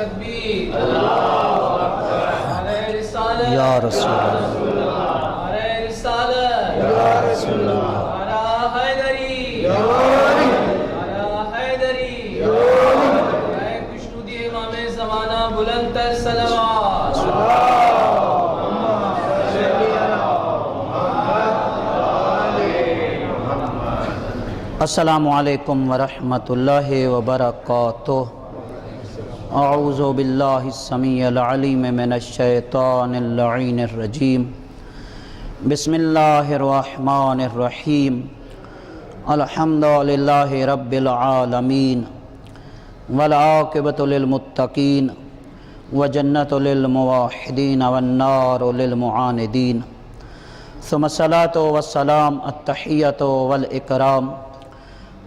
تکبیر اللہ اکبر نعرہ رسالت یا رسول اللہ نعرہ رسالت یا رسول اللہ نعرہ حیدری نعرہ حیدری اے خوشنودی امام زمانہ بلند تر صلوات السلام علیکم ورحمۃ اللہ وبرکاتہ۔ اعوذ باللہ السمیع العلیم من الشیطان اللعین الرجیم۔ بسم اللہ الرحمن الرحیم۔ الحمد للہ رب العالمین والعاقبۃ للمتقین وجنۃ للموحدین والنار للمعاندین، ثم الصلاۃ والسلام التحیۃ والاکرام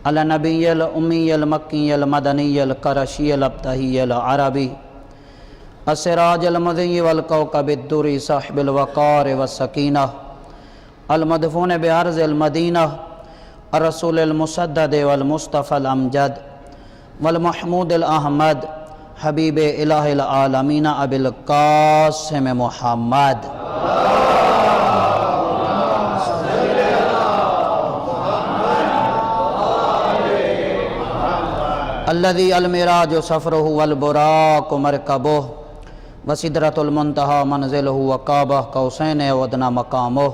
علی نبی الامی المکی المدنی القرشی الابتہی العربی السراج المضی والکوکب الدری صاحب الوقار والسکینہ المدفون بارض المدینہ الرسول المسدد والمصطفى الامجد والمحمود الاحمد حبیب الہ العالمین ابی القاسم محمد الذي المراج سفره والبراق مركبه وسدرة المنتهى منزله وقاب قوسين وادنى مقامه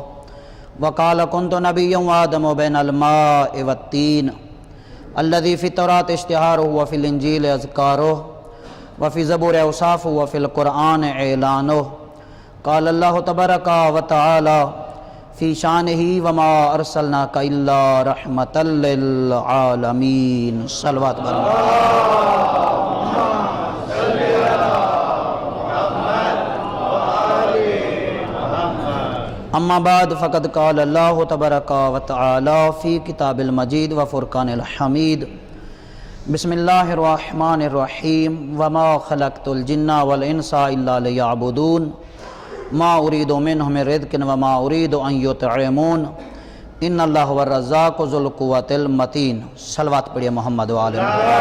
وقال كنت نبيا وآدم بين الماء والتين الذي في التوراة اشتهاره وفي الإنجيل أذكاره وفي زبور أوصافه وفي القرآن إعلانه قال الله تبارك وتعالى فی شانہ وما ارسلناک الا رحمۃ للعالمین۔ صلوات برہم اما بعد فقد قال اللہ تبارک وتعالی فی کتاب المجید وفرقان الحمید۔ بسم اللہ الرحمن الرحیم۔ وما خلقت الجن والانس الا لیعبدون ما اريد منهم من رزق وما اريد ان يطعمون ان اللہ هو الرزاق ذو القوة المتین۔ صلوات پڑھیے محمد و آل محمد۔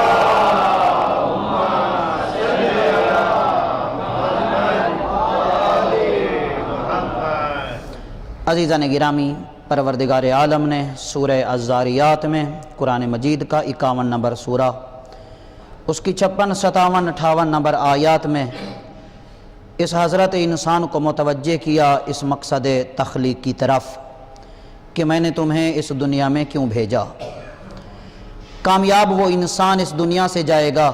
عزیزان گرامی، پروردگار عالم نے سورہ الذاریات میں قرآن مجید کا 51 نمبر سورہ، اس کی 56، 57، 58 نمبر آیات میں اس حضرت انسان کو متوجہ کیا اس مقصد تخلیق کی طرف کہ میں نے تمہیں اس دنیا میں کیوں بھیجا۔ کامیاب وہ انسان اس دنیا سے جائے گا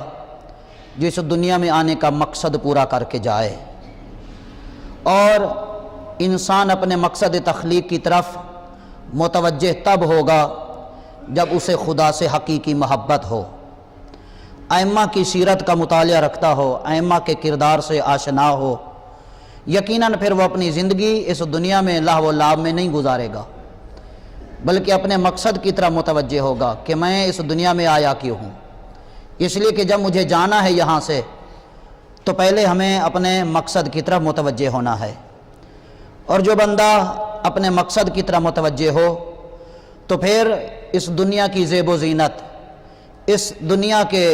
جو اس دنیا میں آنے کا مقصد پورا کر کے جائے، اور انسان اپنے مقصد تخلیق کی طرف متوجہ تب ہوگا جب اسے خدا سے حقیقی محبت ہو، ائمہ کی سیرت کا مطالعہ رکھتا ہو، ائمہ کے کردار سے آشنا ہو۔ یقیناً پھر وہ اپنی زندگی اس دنیا میں لہو و لعب میں نہیں گزارے گا، بلکہ اپنے مقصد کی طرف متوجہ ہوگا کہ میں اس دنیا میں آیا کیوں ہوں۔ اس لیے کہ جب مجھے جانا ہے یہاں سے تو پہلے ہمیں اپنے مقصد کی طرف متوجہ ہونا ہے، اور جو بندہ اپنے مقصد کی طرف متوجہ ہو تو پھر اس دنیا کی زیب و زینت، اس دنیا کے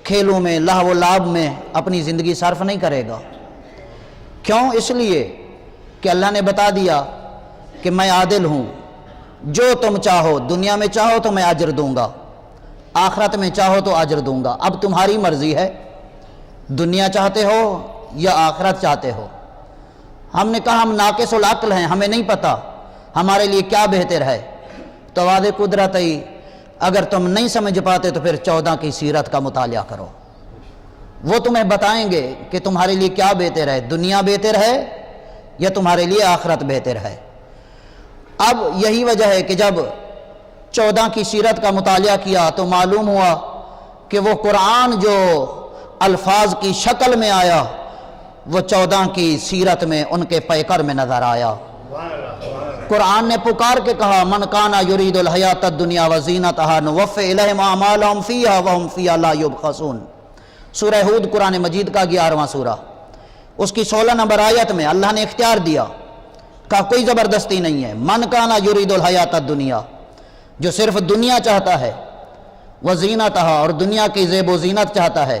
کھیلوں میں، لہو و لعب میں اپنی زندگی صرف نہیں کرے گا۔ کیوں؟ اس لیے کہ اللہ نے بتا دیا کہ میں عادل ہوں، جو تم چاہو، دنیا میں چاہو تو میں اجر دوں گا، آخرت میں چاہو تو اجر دوں گا، اب تمہاری مرضی ہے، دنیا چاہتے ہو یا آخرت چاہتے ہو۔ ہم نے کہا ہم ناقص العقل ہیں، ہمیں نہیں پتہ ہمارے لیے کیا بہتر ہے، تو واضح قدرت ہی اگر تم نہیں سمجھ پاتے تو پھر 14 کی سیرت کا مطالعہ کرو، وہ تمہیں بتائیں گے کہ تمہارے لیے کیا بہتر ہے، دنیا بہتر ہے یا تمہارے لیے آخرت بہتر ہے۔ اب یہی وجہ ہے کہ جب 14 کی سیرت کا مطالعہ کیا تو معلوم ہوا کہ وہ قرآن جو الفاظ کی شکل میں آیا وہ 14 کی سیرت میں ان کے پیکر میں نظر آیا۔ قرآن نے پکار کے کہا من کانا یرید الحیات الدنیا وزینتہا نوفی الیہم اعمالہم فیہا وہم فیہا لا یبخسون۔ سورہ ہود قرآن مجید کا 11واں سورہ، اس کی 16 نمبر آیت میں اللہ نے اختیار دیا، کہا کوئی زبردستی نہیں ہے، من کانا یرید الحیات الدنیا، جو صرف دنیا چاہتا ہے، وزینتہا، اور دنیا کی زیب و زینت چاہتا ہے،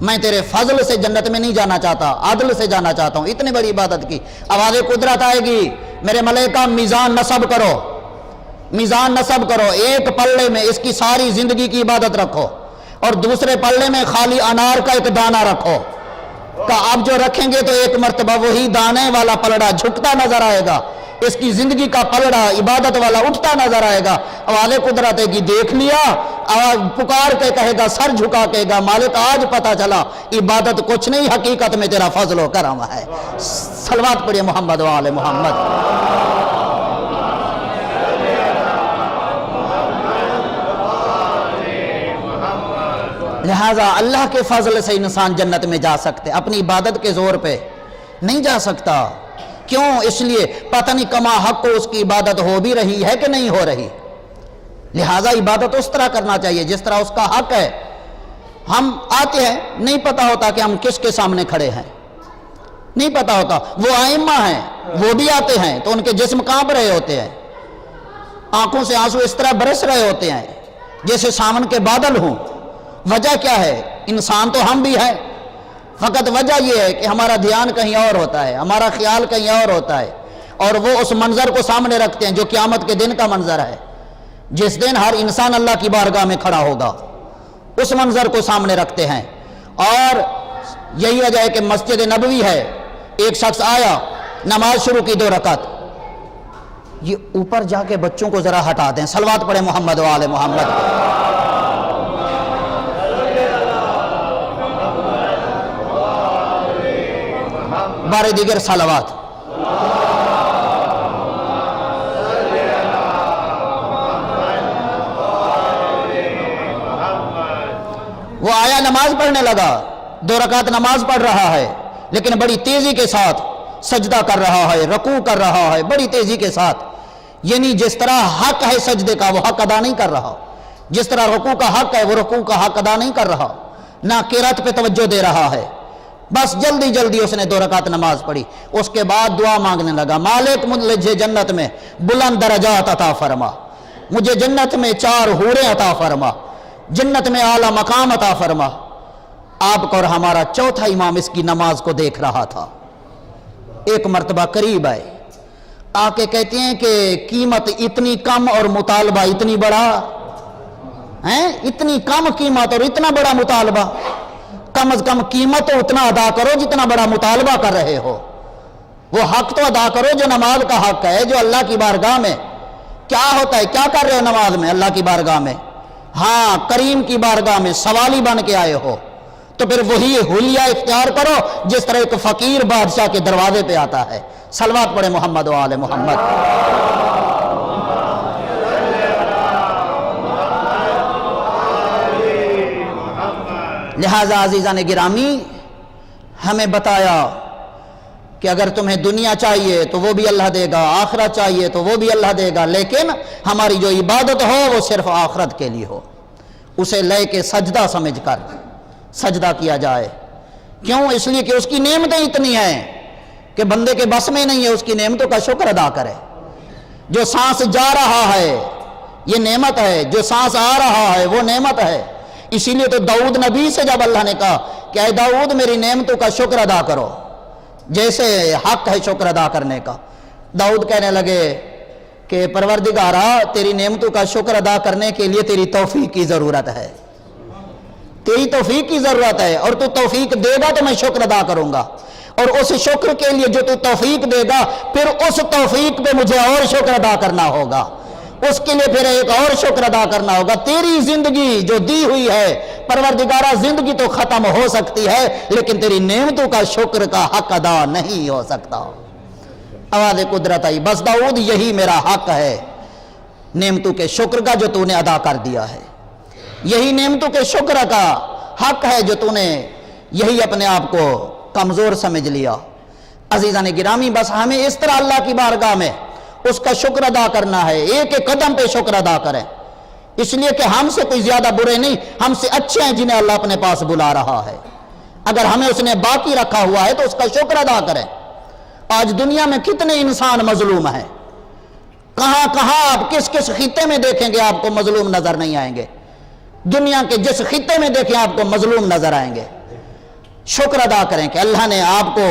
میں تیرے فضل سے جنت میں نہیں جانا چاہتا، عدل سے جانا چاہتا ہوں۔ اتنی بڑی عبادت کی، آواز قدرت آئے گی، میرے ملائکہ میزان نصب کرو، میزان نصب کرو، ایک پلے میں اس کی ساری زندگی کی عبادت رکھو اور دوسرے پلے میں خالی انار کا ایک دانہ رکھو، کہ اب جو رکھیں گے تو ایک مرتبہ وہی دانے والا پلڑا جھکتا نظر آئے گا، اس کی زندگی کا پلڑا عبادت والا اٹھتا نظر آئے گا۔ آواز قدرت ہے کہ دیکھ لیا، آواز پکار کے کہے گا، سر جھکا کہے گا، مالک آج پتا چلا عبادت کچھ نہیں، حقیقت میں تیرا فضل و کرم ہے۔ صلوات پڑھیے محمد و آل محمد۔ لہذا اللہ کے فضل سے انسان جنت میں جا سکتے، اپنی عبادت کے زور پہ نہیں جا سکتا۔ کیوں؟ اس لیے پتہ نہیں کما حق کو اس کی عبادت ہو بھی رہی ہے کہ نہیں ہو رہی۔ لہذا عبادت اس طرح کرنا چاہیے جس طرح اس کا حق ہے۔ ہم آتے ہیں، نہیں پتا ہوتا کہ ہم کس کے سامنے کھڑے ہیں، نہیں پتا ہوتا۔ وہ ائمہ ہیں، وہ بھی آتے ہیں تو ان کے جسم کانپ رہے ہوتے ہیں، آنکھوں سے آنسو اس طرح برس رہے ہوتے ہیں جیسے سامن کے بادل ہوں۔ وجہ کیا ہے؟ انسان تو ہم بھی ہیں، فقط وجہ یہ ہے کہ ہمارا دھیان کہیں اور ہوتا ہے، ہمارا خیال کہیں اور ہوتا ہے، اور وہ اس منظر کو سامنے رکھتے ہیں جو قیامت کے دن کا منظر ہے، جس دن ہر انسان اللہ کی بارگاہ میں کھڑا ہوگا، اس منظر کو سامنے رکھتے ہیں۔ اور یہی وجہ ہے کہ مسجد نبوی ہے، ایک شخص آیا، نماز شروع کی 2 رکعت۔ یہ اوپر جا کے بچوں کو ذرا ہٹا دیں، صلوات پڑھیں محمد و آل محمد۔ بارے دیگر صلوات۔ وہ آیا، نماز پڑھنے لگا، 2 رکعت نماز پڑھ رہا ہے، لیکن بڑی تیزی کے ساتھ سجدہ کر رہا ہے، رکوع کر رہا ہے بڑی تیزی کے ساتھ، یعنی جس طرح حق ہے سجدے کا وہ حق ادا نہیں کر رہا، جس طرح رکوع کا حق ہے وہ رکوع کا حق ادا نہیں کر رہا، نہ قرات پہ توجہ دے رہا ہے۔ بس جلدی جلدی اس نے 2 رکعت نماز پڑھی، اس کے بعد دعا مانگنے لگا، مالک مجھے جنت میں بلند درجات عطا فرما، مجھے جنت میں 4 حوریں عطا فرما، جنت میں اعلیٰ مقام عطا فرما۔ آپ کا اور ہمارا چوتھا امام اس کی نماز کو دیکھ رہا تھا، ایک مرتبہ قریب آئے، آ کے کہتے ہیں کہ قیمت اتنی کم اور مطالبہ اتنی بڑا ہے، اتنی کم قیمت اور اتنا بڑا مطالبہ، کم از کم قیمت تو اتنا ادا کرو جتنا بڑا مطالبہ کر رہے ہو، وہ حق تو ادا کرو جو نماز کا حق ہے، جو اللہ کی بارگاہ میں کیا ہوتا ہے، کیا کر رہے ہو نماز میں، اللہ کی بارگاہ میں، ہاں کریم کی بارگاہ میں سوالی بن کے آئے ہو، تو پھر وہی حلیہ اختیار کرو جس طرح ایک فقیر بادشاہ کے دروازے پہ آتا ہے۔ صلوات پڑھے محمد و آل محمد۔ لہذا عزیزان گرامی، ہمیں بتایا کہ اگر تمہیں دنیا چاہیے تو وہ بھی اللہ دے گا، آخرت چاہیے تو وہ بھی اللہ دے گا، لیکن ہماری جو عبادت ہو وہ صرف آخرت کے لیے ہو، اسے لے کے سجدہ سمجھ کر سجدہ کیا جائے۔ کیوں؟ اس لیے کہ اس کی نعمتیں اتنی ہیں کہ بندے کے بس میں نہیں ہے اس کی نعمتوں کا شکر ادا کرے۔ جو سانس جا رہا ہے یہ نعمت ہے، جو سانس آ رہا ہے وہ نعمت ہے۔ اسی لیے تو داؤد نبی سے جب اللہ نے کہا کہ اے داؤد میری نعمتوں کا شکر ادا کرو جیسے حق ہے شکر ادا کرنے کا، داؤد کہنے لگے کہ پروردگارا تیری نعمتوں کا شکر ادا کرنے کے لیے تیری توفیق کی ضرورت ہے، تیری توفیق کی ضرورت ہے، اور تو توفیق دے گا تو میں شکر ادا کروں گا، اور اس شکر کے لیے جو تو توفیق دے گا پھر اس توفیق پہ مجھے اور شکر ادا کرنا ہوگا، اس کے لیے پھر ایک اور شکر ادا کرنا ہوگا۔ تیری زندگی جو دی ہوئی ہے پروردگارہ، زندگی تو ختم ہو سکتی ہے لیکن تیری نعمتوں کا شکر کا حق ادا نہیں ہو سکتا۔ آواز قدرت آئی، بس داؤد یہی میرا حق ہے، نعمتوں کے شکر کا جو تو نے ادا کر دیا ہے، یہی نعمتوں کے شکر کا حق ہے جو تو نے یہی اپنے آپ کو کمزور سمجھ لیا۔ عزیزان گرامی، بس ہمیں اس طرح اللہ کی بارگاہ میں اس کا شکر ادا کرنا ہے، ایک ایک قدم پہ شکر ادا کریں، اس لیے کہ ہم سے کوئی زیادہ برے نہیں، ہم سے اچھے ہیں جنہیں اللہ اپنے پاس بلا رہا ہے۔ اگر ہمیں اس نے باقی رکھا ہوا ہے تو اس کا شکر ادا کریں۔ آج دنیا میں کتنے انسان مظلوم ہیں، کہاں کہاں آپ کس کس خطے میں دیکھیں گے آپ کو مظلوم نظر نہیں آئیں گے، دنیا کے جس خطے میں دیکھیں آپ کو مظلوم نظر آئیں گے۔ شکر ادا کریں کہ اللہ نے آپ کو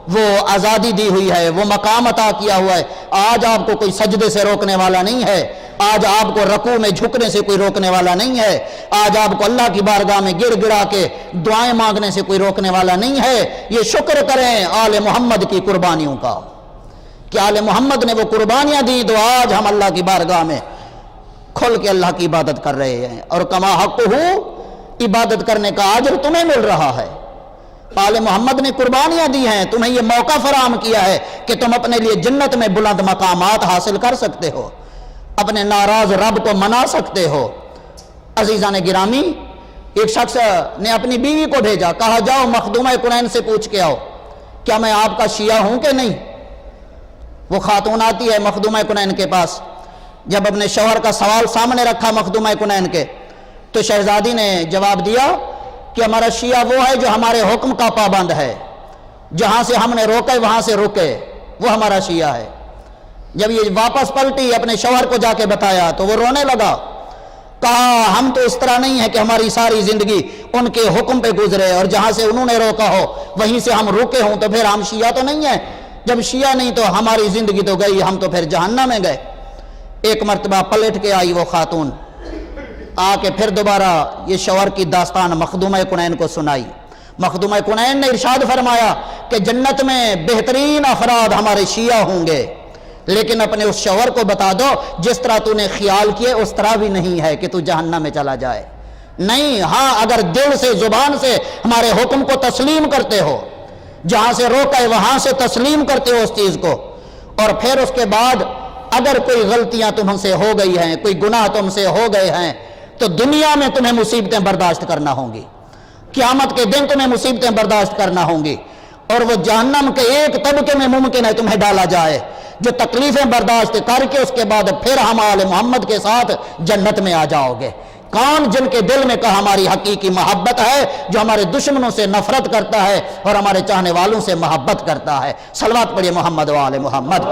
وہ آزادی دی ہوئی ہے، وہ مقام عطا کیا ہوا ہے۔ آج آپ کو کوئی سجدے سے روکنے والا نہیں ہے، آج آپ کو رکوع میں جھکنے سے کوئی روکنے والا نہیں ہے، آج آپ کو اللہ کی بارگاہ میں گڑ گڑا کے دعائیں مانگنے سے کوئی روکنے والا نہیں ہے۔ یہ شکر کریں آل محمد کی قربانیوں کا کہ آل محمد نے وہ قربانیاں دی تو آج ہم اللہ کی بارگاہ میں کھل کے اللہ کی عبادت کر رہے ہیں، اور کما حق ہو عبادت کرنے کا اجر تمہیں مل رہا ہے۔ آل محمد نے قربانیاں دی ہیں، تمہیں یہ موقع فراہم کیا ہے کہ تم اپنے لیے جنت میں بلند مقامات حاصل کر سکتے ہو، اپنے ناراض رب کو منا سکتے ہو۔ عزیزان گرامی، ایک شخص نے اپنی بیوی کو بھیجا، کہا جاؤ مخدومہ کنین سے پوچھ کے آؤ کیا میں آپ کا شیعہ ہوں کہ نہیں۔ وہ خاتون آتی ہے مخدومہ کنین کے پاس، جب اپنے شوہر کا سوال سامنے رکھا مخدومہ کنین کے، تو شہزادی نے جواب دیا کہ ہمارا شیعہ وہ ہے جو ہمارے حکم کا پابند ہے، جہاں سے ہم نے روکے وہاں سے رکے، وہ ہمارا شیعہ ہے۔ جب یہ واپس پلٹی اپنے شوہر کو جا کے بتایا تو وہ رونے لگا، کہا ہم تو اس طرح نہیں ہے کہ ہماری ساری زندگی ان کے حکم پہ گزرے اور جہاں سے انہوں نے روکا ہو وہیں سے ہم رکے ہوں، تو پھر ہم شیعہ تو نہیں ہیں۔ جب شیعہ نہیں تو ہماری زندگی تو گئی، ہم تو پھر جہنم میں گئے۔ ایک مرتبہ پلٹ کے آئی وہ خاتون، آ کے پھر دوبارہ یہ شوہر کی داستان مخدومہ کنین کو سنائی۔ مخدومہ کنین نے ارشاد فرمایا کہ جنت میں بہترین افراد ہمارے شیعہ ہوں گے، لیکن اپنے اس شوہر کو بتا دو جس طرح تو نے خیال کیے اس طرح بھی نہیں ہے کہ تو جہنم میں چلا جائے۔ نہیں، ہاں اگر دل سے زبان سے ہمارے حکم کو تسلیم کرتے ہو، جہاں سے روکا ہے وہاں سے تسلیم کرتے ہو اس چیز کو، اور پھر اس کے بعد اگر کوئی غلطیاں تم سے ہو گئی ہیں، کوئی گناہ تم سے ہو گئے ہیں، تو دنیا میں تمہیں مصیبتیں برداشت کرنا ہوں گی، قیامت کے دن تمہیں مصیبتیں برداشت کرنا ہوں گی، اور وہ جہنم کے ایک طبقے میں ممکن ہے تمہیں ڈالا جائے جو تکلیفیں برداشت کر کے اس کے بعد پھر ہم آل محمد کے ساتھ جنت میں آ جاؤ گے۔ کون جن کے دل میں کہا ہماری حقیقی محبت ہے، جو ہمارے دشمنوں سے نفرت کرتا ہے اور ہمارے چاہنے والوں سے محبت کرتا ہے۔ صلوات پڑھیے محمد و آل محمد۔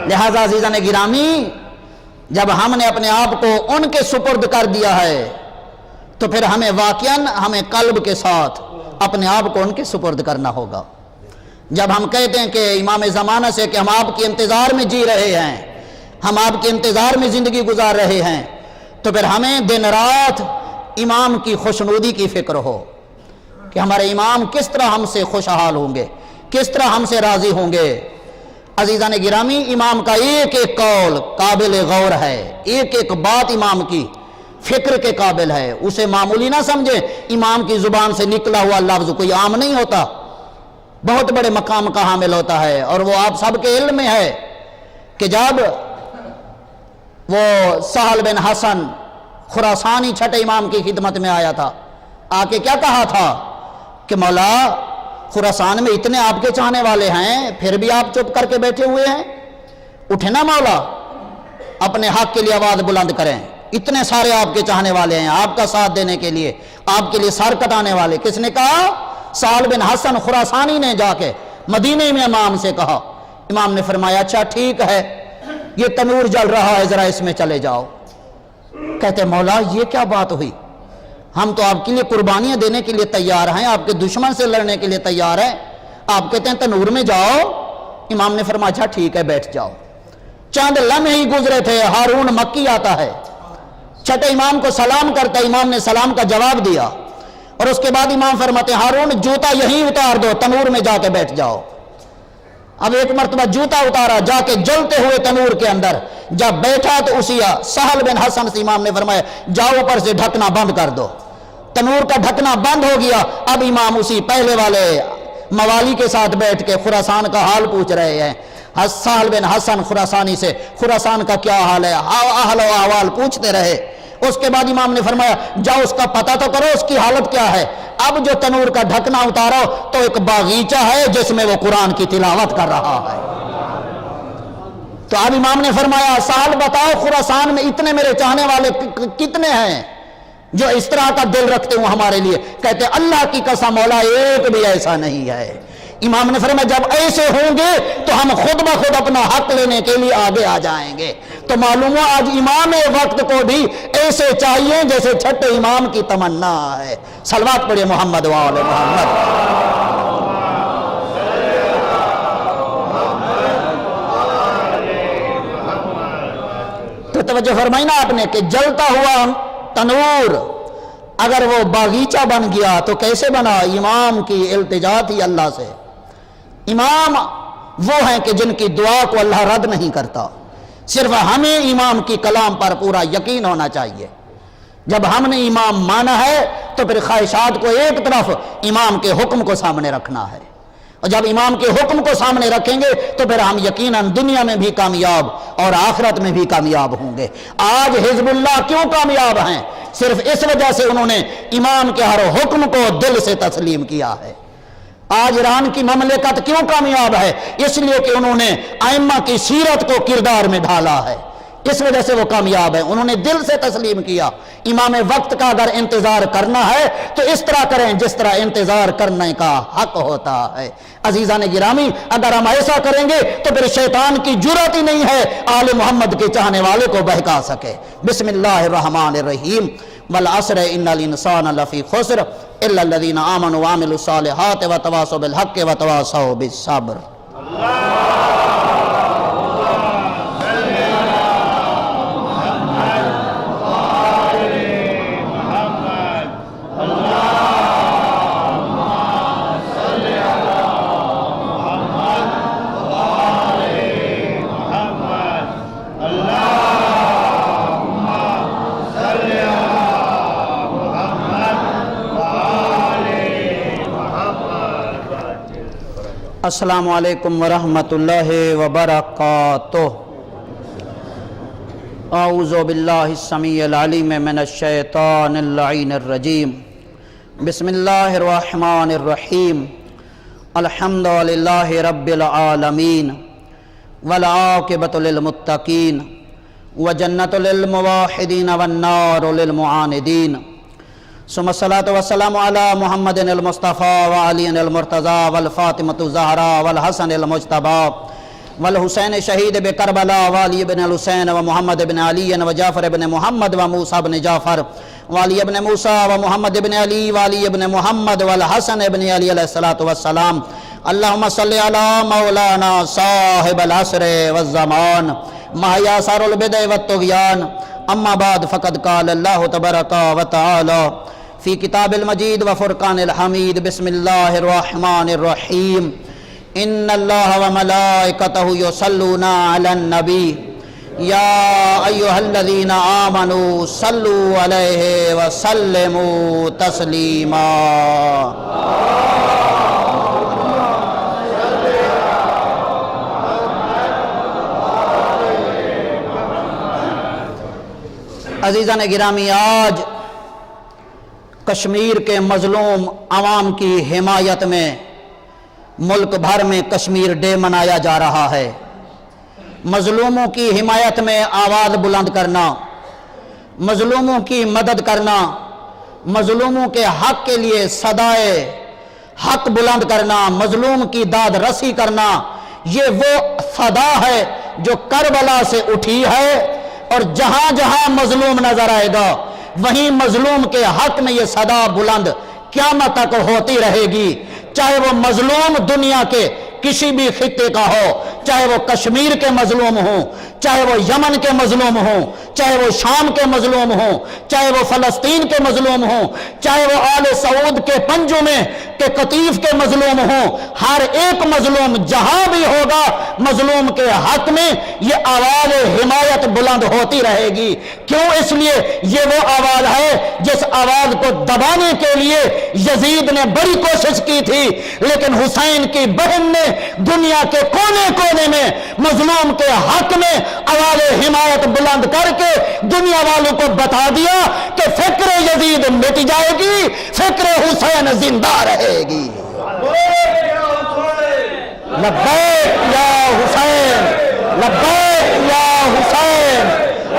لہذا عزیزان گرامی، جب ہم نے اپنے آپ کو ان کے سپرد کر دیا ہے تو پھر ہمیں واقعاً ہمیں قلب کے ساتھ اپنے آپ کو ان کے سپرد کرنا ہوگا۔ جب ہم کہتے ہیں کہ امام زمانہ سے کہ ہم آپ کے انتظار میں جی رہے ہیں، ہم آپ کے انتظار میں زندگی گزار رہے ہیں، تو پھر ہمیں دن رات امام کی خوشنودی کی فکر ہو کہ ہمارے امام کس طرح ہم سے خوشحال ہوں گے، کس طرح ہم سے راضی ہوں گے۔ عزیزان گرامی، امام کا ایک ایک قول قابل غور ہے، ایک ایک بات امام کی فکر کے قابل ہے، اسے معمولی نہ سمجھے۔ امام کی زبان سے نکلا ہوا لفظ کوئی عام نہیں ہوتا، بہت بڑے مقام کا حامل ہوتا ہے، اور وہ آپ سب کے علم میں ہے کہ جب وہ سہل بن حسن خراسانی چھٹے امام کی خدمت میں آیا تھا، آ کے کیا کہا تھا کہ مولا خراسان میں اتنے آپ کے چاہنے والے ہیں، پھر بھی آپ چپ کر کے بیٹھے ہوئے ہیں، اٹھے نا مولا، اپنے حق کے لیے آواز بلند کریں، اتنے سارے آپ کے چاہنے والے ہیں آپ کا ساتھ دینے کے لیے، آپ کے لیے سر کٹانے والے۔ کس نے کہا؟ سہل بن حسن خراسانی نے جا کے مدینے میں امام سے کہا۔ امام نے فرمایا اچھا ٹھیک ہے، یہ تنور جل رہا ہے، ذرا اس میں چلے جاؤ۔ کہتے مولا یہ کیا بات ہوئی، ہم تو آپ کے لیے قربانیاں دینے کے لیے تیار ہیں، آپ کے دشمن سے لڑنے کے لیے تیار ہیں، آپ کہتے ہیں تنور میں جاؤ۔ امام نے فرمایا اچھا ٹھیک ہے بیٹھ جاؤ۔ چند لمحے ہی گزرے تھے، ہارون مکی آتا ہے، چھٹے امام کو سلام کرتا ہے، امام نے سلام کا جواب دیا، اور اس کے بعد امام فرماتے ہیں ہارون جوتا یہیں اتار دو، تنور میں جا کے بیٹھ جاؤ۔ اب ایک مرتبہ جوتا اتارا، جا کے جلتے ہوئے تنور کے اندر جب بیٹھا تو اسی سہل بن حسن سے امام نے فرمایا جاؤ اوپر سے ڈھکنا بند کر دو۔ تنور کا ڈھکنا بند ہو گیا، اب امام اسی پہلے والے موالی کے ساتھ بیٹھ کے خراسان کا حال پوچھ رہے ہیں۔ سہل بن حسن خراسانی سے خراسان کا کیا حال ہے، احوال و احوال پوچھتے رہے۔ اس کے بعد امام نے فرمایا جاؤ اس کا پتہ تو کرو اس کی حالت کیا ہے۔ اب جو تنور کا ڈھکنا اتارو تو ایک باغیچہ ہے جس میں وہ قرآن کی تلاوت کر رہا ہے۔ تو اب امام نے فرمایا سال بتاؤ خراسان میں اتنے میرے چاہنے والے کتنے ہیں جو اس طرح کا دل رکھتے ہوں ہمارے لیے؟ کہتے اللہ کی قسم مولا ایک بھی ایسا نہیں ہے۔ امام نے فرمایا جب ایسے ہوں گے تو ہم خود بخود اپنا حق لینے کے لیے آگے آ جائیں گے، تو معلوم ہو آج امام وقت کو بھی ایسے چاہیے جیسے چھٹے امام کی تمنا ہے۔ صلوات پڑھے محمد و آل محمد۔ تو توجہ فرمائی نا آپ نے کہ جلتا ہوا تنور اگر وہ باغیچہ بن گیا تو کیسے بنا؟ امام کی التجا تھی اللہ سے۔ امام وہ ہیں کہ جن کی دعا کو اللہ رد نہیں کرتا۔ صرف ہمیں امام کی کلام پر پورا یقین ہونا چاہیے۔ جب ہم نے امام مانا ہے تو پھر خواہشات کو ایک طرف، امام کے حکم کو سامنے رکھنا ہے، اور جب امام کے حکم کو سامنے رکھیں گے تو پھر ہم یقیناً دنیا میں بھی کامیاب اور آخرت میں بھی کامیاب ہوں گے۔ آج حزب اللہ کیوں کامیاب ہیں؟ صرف اس وجہ سے انہوں نے امام کے ہر حکم کو دل سے تسلیم کیا ہے۔ آج ایران کی مملکت کیوں کامیاب ہے؟ اس لیے کہ انہوں نے ائمہ کی سیرت کو کردار میں ڈھالا ہے، اس وجہ سے وہ کامیاب ہے۔ انہوں نے دل سے تسلیم کیا۔ امام وقت کا اگر انتظار کرنا ہے تو اس طرح کریں جس طرح انتظار کرنے کا حق ہوتا ہے۔ عزیزان گرامی، اگر ہم ایسا کریں گے تو پھر شیطان کی جرأت ہی نہیں ہے آل محمد کے چاہنے والے کو بہکا سکے۔ بسم اللہ الرحمن الرحیم۔ والعصر ان الانسان لفی خسر الا الذین آمنوا وعملوا الصالحات وتواصوا بالحق وتواصوا بالصبر۔ السلام علیکم ورحمۃ اللہ وبرکاتہ۔ اعوذ باللہ السمیع العلیم من الشیطان اللعین الرجیم۔ بسم اللہ الرحمن الرحیم۔ الحمد للہ رب العالمین والعاقبۃ للمتقین وجنۃ للموحدین والنار للمعاندین۔ ثم الصلاة والسلام على محمد المصطفى وعلي المرتضى والفاطمة الزهراء والحسن المجتبى والحسین شہید بکربلا وعلی بن الحسین ومحمد بن علی وجعفر بن محمد وموسیٰ بن جعفر وعلی بن موسیٰ ومحمد بن علی وعلی بن محمد والحسن بن علی علیہ الصلاة والسلام۔ اللہم صلی علی مولانا صاحب العصر والزمان محیا سار البدع والطغیان۔ اما بعد فقد قال اللہ تبارک و تعالی فی کتاب المجید وفرقان الحمید۔ بسم اللہ الرحمن الرحیم۔ ان اللہ وملائکتہ یصلون علی النبی یا ایہا الذین آمنوا صلوا علیہ وسلموا تسلیما۔ عزیزان گرامی، آج کشمیر کے مظلوم عوام کی حمایت میں ملک بھر میں کشمیر ڈے منایا جا رہا ہے۔ مظلوموں کی حمایت میں آواز بلند کرنا، مظلوموں کی مدد کرنا، مظلوموں کے حق کے لیے صدائے حق بلند کرنا، مظلوم کی داد رسی کرنا، یہ وہ صدا ہے جو کربلا سے اٹھی ہے، اور جہاں جہاں مظلوم نظر آئے گا وہیں مظلوم کے حق میں یہ صدا بلند قیامت تک ہوتی رہے گی، چاہے وہ مظلوم دنیا کے کسی بھی خطے کا ہو، چاہے وہ کشمیر کے مظلوم ہوں، چاہے وہ یمن کے مظلوم ہوں، چاہے وہ شام کے مظلوم ہوں، چاہے وہ فلسطین کے مظلوم ہوں، چاہے وہ آل سعود کے پنجمے کے قطیف کے مظلوم ہوں، ہر ایک مظلوم جہاں بھی ہوگا مظلوم کے حق میں یہ آواز حمایت بلند ہوتی رہے گی۔ کیوں؟ اس لیے یہ وہ آواز ہے جس آواز کو دبانے کے لیے یزید نے بڑی کوشش کی تھی، لیکن حسین کی بہن نے دنیا کے کونے کونے میں مظلوم کے حق میں آواز حمایت بلند کر کے دنیا والوں کو بتا دیا کہ فکر یزید مٹ جائے گی، فکر حسین زندہ رہے گی۔ لبیک یا حسین، لبیک یا حسین،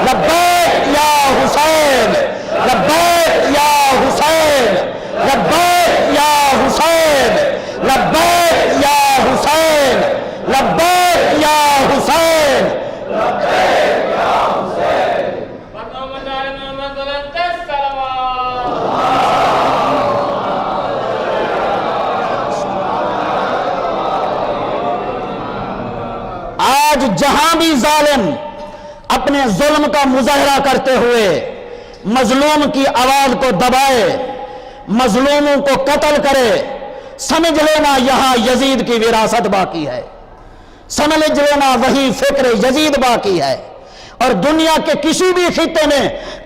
لبیک یا حسین، لبیک یا حسین، لبیک یا حسین، لبیک یا حسین، لبیک یا حسین، لبیک یا جہاں بھی ظالم اپنے ظلم کا مظاہرہ کرتے ہوئے مظلوم کی آواز کو دبائے، مظلوموں کو قتل کرے، سمجھ لینا یہاں یزید کی وراثت باقی ہے، سمجھ لینا وہی فکر یزید باقی ہے۔ اور دنیا کے کسی بھی خطے میں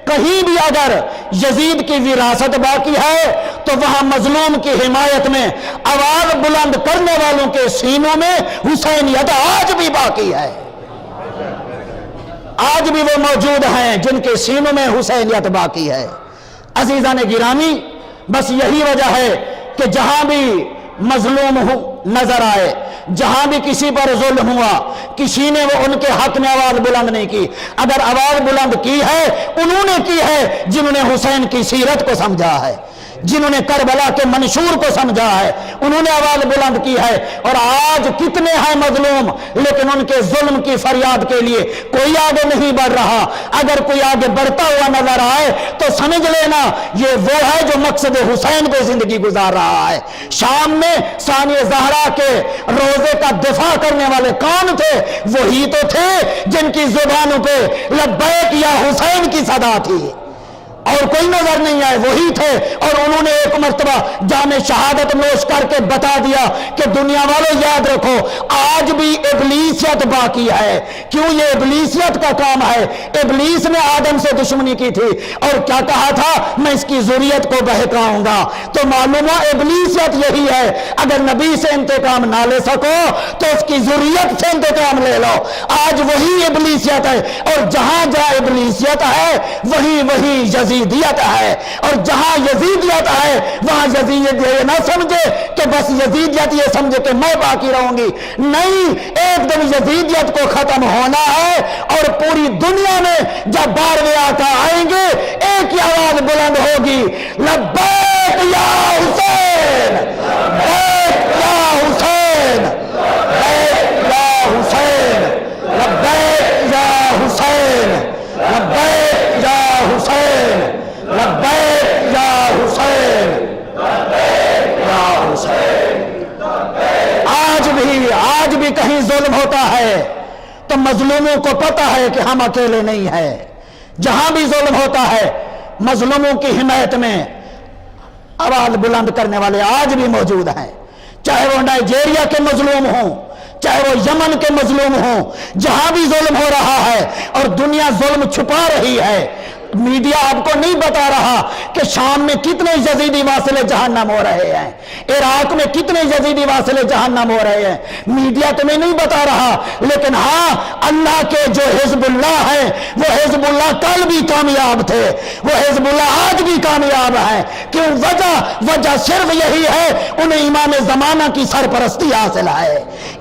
کہیں بھی اگر یزید کی وراثت باقی ہے تو وہاں مظلوم کی حمایت میں آواز بلند کرنے والوں کے سینوں میں حسینیت آج بھی باقی ہے، آج بھی وہ موجود ہیں جن کے سینوں میں حسینیت باقی ہے۔ عزیزان گرامی، بس یہی وجہ ہے کہ جہاں بھی مظلوم نظر آئے، جہاں بھی کسی پر ظلم ہوا، کسی نے وہ ان کے حق میں آواز بلند نہیں کی۔ اگر آواز بلند کی ہے انہوں نے کی ہے جنہوں نے حسین کی سیرت کو سمجھا ہے، جنہوں نے کربلا کے منشور کو سمجھا ہے، انہوں نے آواز بلند کی ہے۔ اور آج کتنے ہیں مظلوم، لیکن ان کے ظلم کی فریاد کے لیے کوئی آگے نہیں بڑھ رہا۔ اگر کوئی آگے بڑھتا ہوا نظر آئے تو سمجھ لینا یہ وہ ہے جو مقصد حسین پہ زندگی گزار رہا ہے۔ شام میں ثانیہ زہرا کے روزے کا دفاع کرنے والے کون تھے؟ وہی تو تھے جن کی زبانوں پہ لبیک یا حسین کی صدا تھی، اور کوئی نظر نہیں آئے، وہی تھے۔ اور انہوں نے ایک مرتبہ جام شہادت نوش کر کے بتا دیا کہ دنیا والوں یاد رکھو آج بھی ابلیسیت باقی ہے۔ کیوں یہ ابلیسیت کا کام ہے؟ ابلیس نے آدم سے دشمنی کی تھی اور کیا کہا تھا؟ میں اس کی ذریت کو بہکاؤں گا۔ تو معلوم ہوا ابلیسیت یہی ہے، اگر نبی سے انتقام نہ لے سکو تو اس کی ذریت سے انتقام لے لو۔ آج وہی ابلیسیت ہے، اور جہاں جہاں ابلیسیت ہے وہی یزیدیت ہے، اور جہاں یزیدیت ہے وہاں یزید یہ نہ سمجھے کہ بس یزیدیت یہ سمجھے کہ میں باقی رہوں گی، نہیں، ایک دن یزیدیت کو ختم ہونا ہے۔ اور پوری دنیا میں جب 12ویں آقا آئیں گے ایک ہی آواز بلند ہوگی، لبیک یا حسین، لبیک یا حسین، لبیک یا حسین، لبیک یا حسین، لبیک یا حسین، لبیک یا حسین، لبیک یا حسین۔ آج بھی کہیں ظلم ہوتا ہے تو مظلوموں کو پتہ ہے کہ ہم اکیلے نہیں ہیں۔ جہاں بھی ظلم ہوتا ہے مظلوموں کی حمایت میں آواز بلند کرنے والے آج بھی موجود ہیں، چاہے وہ نائجیریا کے مظلوم ہوں، چاہے وہ یمن کے مظلوم ہوں۔ جہاں بھی ظلم ہو رہا ہے اور دنیا ظلم چھپا رہی ہے، میڈیا آپ کو نہیں بتا رہا کہ شام میں کتنے یزیدی واصل جہنم ہو رہے ہیں، عراق میں کتنے یزیدی واصل جہنم ہو رہے ہیں، میڈیا تمہیں نہیں بتا رہا، لیکن ہاں اللہ کے جو حزب اللہ ہیں وہ حزب اللہ کل بھی کامیاب تھے، وہ حزب اللہ آج بھی کامیاب ہے۔ کیوں؟ وجہ صرف یہی ہے، انہیں امام زمانہ کی سرپرستی حاصل ہے،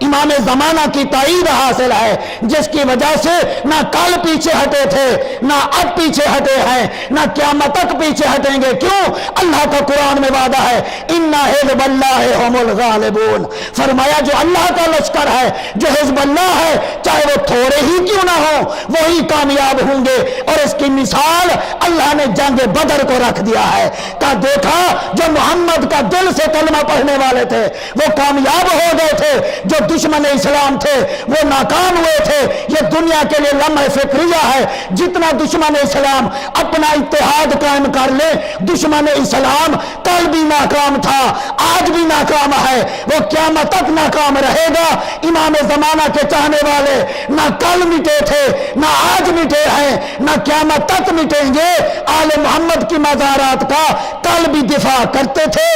امام زمانہ کی تائید حاصل ہے، جس کی وجہ سے نہ کل پیچھے ہٹے تھے، نہ اب پیچھے ہٹے ہیں، نہ قیامت تک پیچھے ہٹیں گے۔ کیوں؟ اللہ کا قرآن میں وعدہ ہے، اِنَّ حِزْبَ اللَّهِ هُمُ الْغَالِبُونَ، فرمایا جو اللہ کا لشکر ہے، جو حزب اللہ ہے، چاہے وہ تھوڑے ہی کیوں نہ ہوں وہی کامیاب ہوں گے۔ اور اس کی مثال اللہ نے جنگ بدر کو رکھ دیا ہے، کہ دیکھا جو محمد کا دل سے کلمہ پڑھنے والے تھے وہ کامیاب ہو گئے تھے، جو دشمن اسلام تھے وہ ناکام ہوئے تھے۔ یہ دنیا کے لیے لمحہ فکریہ ہے، جتنا دشمن اسلام اپنا اتحاد قائم کر لے، دشمن اسلام کل بھی ناکام تھا، آج بھی ناکام ہے، وہ قیامت تک ناکام رہے گا۔ امام زمانہ کے چاہنے والے نہ کل مٹے تھے، نہ آج مٹے ہیں، نہ قیامت تک مٹیں گے۔ آل محمد کی مزارات کا کل بھی دفاع کرتے تھے،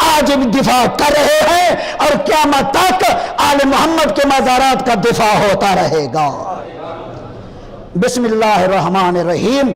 آج بھی دفاع کر رہے ہیں، اور قیامت تک آل محمد کے مزارات کا دفاع ہوتا رہے گا۔ بسم اللہ الرحمن الرحیم۔